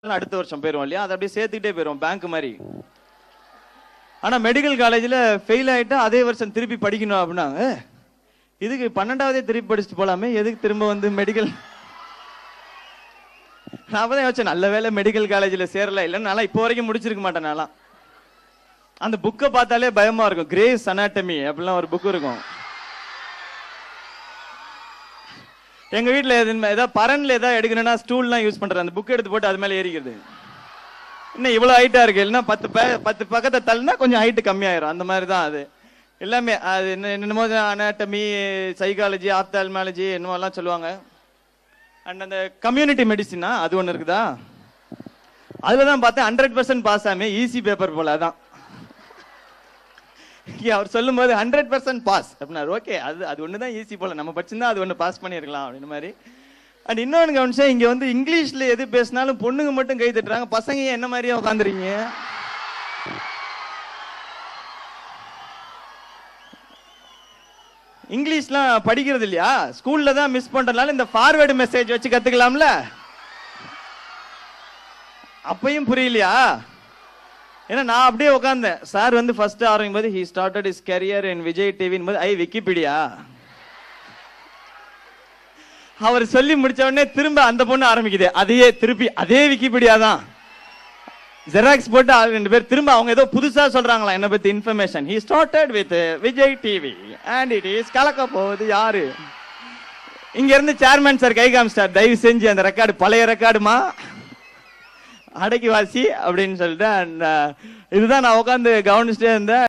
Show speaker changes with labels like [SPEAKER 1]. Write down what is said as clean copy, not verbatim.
[SPEAKER 1] அடுத்த வருஷம் போயிடும் இல்லையா, அதை அப்படியே சேர்த்துக்கிட்டே போயிடும் பேங்க் மாதிரி. ஆனா மெடிக்கல் காலேஜ்ல ஃபெயில் ஆயிட்டா அதே வருஷம் திருப்பி படிக்கணும் அப்படின்னாங்க. இதுக்கு 12ஆவதே திருப்பி படிச்சுட்டு போலாமே, எதுக்கு திரும்ப வந்து மெடிக்கல்? நான் அப்பதான் யோசிச்சேன், நல்ல வேலை மெடிக்கல் காலேஜ்ல சேரல, இல்லைன்னு நல்லா இப்போ வரைக்கும் முடிச்சிருக்க மாட்டேன். நான்லாம் அந்த புக்கை பார்த்தாலே பயமா இருக்கும். கிரேஸ் அனாட்டமி அப்படிலாம் ஒரு புக் இருக்கும். எங்க வீட்டுல ஏதாவது பரன்ல ஏதாவது எடுக்கணும்னா ஸ்டூல்லாம் யூஸ் பண்றேன். அந்த புக் எடுத்து போட்டு அது மேல ஏறிக்கிறது. இன்னும் இவ்வளவு ஹைட்டா இருக்கு, இல்லைன்னா 10 பக்கத்தை தள்ளினா கொஞ்சம் ஹைட்டு கம்மியாயிரும். அந்த மாதிரி தான் அது எல்லாமே. அது என்னமோ அனாட்டமி, சைக்காலஜி, ஆப்தால்மாலஜி என்னமோ எல்லாம் சொல்லுவாங்க. அண்ட் அந்த கம்யூனிட்டி மெடிசினா அது ஒன்று இருக்குதா, அதுலதான் பார்த்தேன் 100% பாஸ் ஆமே, ஈஸி பேப்பர் போல. அதான் அவர் சொல்லும் போது 100% பாஸ் அப்படின்னாரு. ஓகே, அது ஒண்ணுதான் ஈஸி போல, நம்ம படிச்சிருந்தா அது ஒண்ணு பாஸ் பண்ணிருக்கலாம் அப்படின்னு மாதிரி. அண்ட் இன்னொன்னு கவனிச்சேன், இங்க வந்து இங்கிலீஷ்ல எது பேசினாலும் பொண்ணுங்க மட்டும் கை தட்டுறாங்க, பசங்க என்ன மாதிரியே உட்காந்துருக்கீங்க. இங்கிலீஷ்லாம் படிக்கிறது இல்லையா, ஸ்கூல்ல தான் மிஸ் பண்றதுனால இந்த ஃபார்வர்டு மெசேஜ் வச்சு கத்துக்கலாம்ல. அப்பயும் புரியலையா? ஏன்னா நான் அப்படியே உட்கார்ந்தேன். சார் வந்து ஃபர்ஸ்ட் ஆரம்பிக்கும் போது he started his career in Vijay TV போது விக்கிபீடியா. அவர் சொல்லி முடிச்ச உடனே திரும்ப அந்த பொண்ணு ஆரம்பிக்குது, அதையே திருப்பி அதே விக்கிபீடியா தான் ஜெராக்ஸ் போட்டு 2 பேர் திரும்ப அவங்க ஏதோ புதுசா சொல்றாங்களா என்ன பத்தி information. he started with Vijay TV and it is கலக்க போகுது யாரு. இங்க இருந்து சேர்மேன் சார் கை காமிச்சார், தயவு செஞ்சு அந்த ரெக்கார்டு பழைய ரெக்கார்டுமா அடக்கி வாசி அப்படின்னு சொல்லிட்டு. இதுதான் நான் உட்காந்து கவனிச்சுட்டே இருந்தேன்.